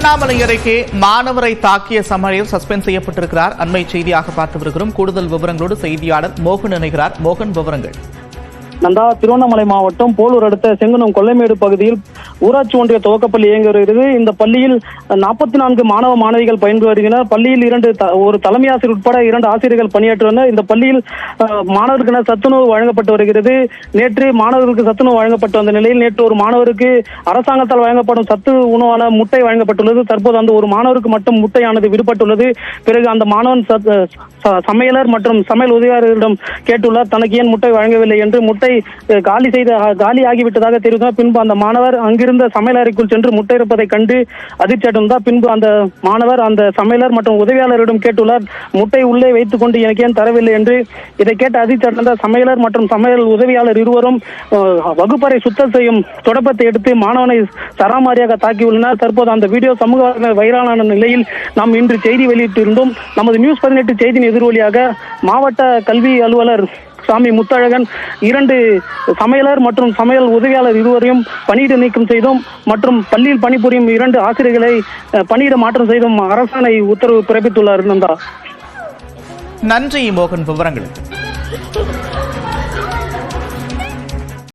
திருவண்ணாமலை அருகே மாணவரை தாக்கிய சம்பவத்தில் சஸ்பெண்ட் செய்யப்பட்டிருக்கிறார். அண்மை செய்தியாக பார்த்து வருகிறோம். கூடுதல் விவரங்களோடு செய்தியாளர் மோகன் இணைகிறார். மோகன், விவரங்கள். நந்தா, திருவண்ணாமலை மாவட்டம் போலூர் அடுத்த செங்குணம் கொல்லைமேடு பகுதியில் ஊராட்சி ஒன்றிய துவக்கப்பள்ளி இயங்கி வருகிறது. இந்த பள்ளியில் 44 மாணவ மாணவிகள் பயின்று வருகின்றனர். பள்ளியில் ஒரு தலைமை ஆசிரியர் உட்பட 2 ஆசிரியர்கள் பணியாற்றுள்ளனர். இந்த பள்ளியில் மாணவர்களுக்கு சத்துணவு வழங்கப்பட்டு வருகிறது. நேற்று மாணவர்களுக்கு சத்துணவு வழங்கப்பட்டு வந்த நிலையில் நேற்று ஒரு மாணவருக்கு அரசாங்கத்தால் வழங்கப்படும் சத்து உணவான முட்டை வழங்கப்பட்டுள்ளது. தற்போது அந்த ஒரு மாணவருக்கு மட்டும் முட்டையானது விடுபட்டுள்ளது. பிறகு அந்த மாணவன் சமையலர் மற்றும் சமையல் உதவியாளரிடம் கேட்டுள்ளார், தனக்கு ஏன் முட்டை வழங்கவில்லை என்று. முட்டை காலி ஆகிவிட்டதாக தெரிவித்தார். பின்பு அந்த மாணவர் அங்கிருந்த சமையல் அறைக்குள் சென்று முட்டை இருப்பதை கண்டு அதிர்ச்சி அடைந்தார். பின்பு அந்த மாணவர் அந்த சமையலர் மற்றும் உதவியாளரிடம் கேட்டுள்ளார், முட்டை உள்ளே வைத்துக் கொண்டு எனக்கு ஏன் தரவில்லை என்று. இதை கேட்டு அதிர்ச்சி அடைந்த சமையலர் மற்றும் சமையல் உதவியாளர் இருவரும் வகுப்பறை சுத்தம் செய்யும் தொடப்பத்தை எடுத்து மாணவனை சராமாரியாக தாக்கியுள்ளனர். தற்போது அந்த வீடியோ சமூக வைரலான நிலையில் நாம் இன்று செய்தி வெளியிட்டிருந்தோம். நமது நியூஸ் 18 செய்தியின் எதிரொலியாக மாவட்ட கல்வி அலுவலர் சாமி முத்தழகன் 2 சமையலர் மற்றும் சமையல் உதவியாளர் இருவரையும் பணியிட நீக்கம் செய்தோம் மற்றும் பள்ளியில் பணிபுரியும் 2 ஆசிரியர்களை பணியிட மாற்றம் செய்தும் அரசாணை உத்தரவு பிறப்பித்துள்ளார். நன்றி மோகன், விவரங்களுக்கு.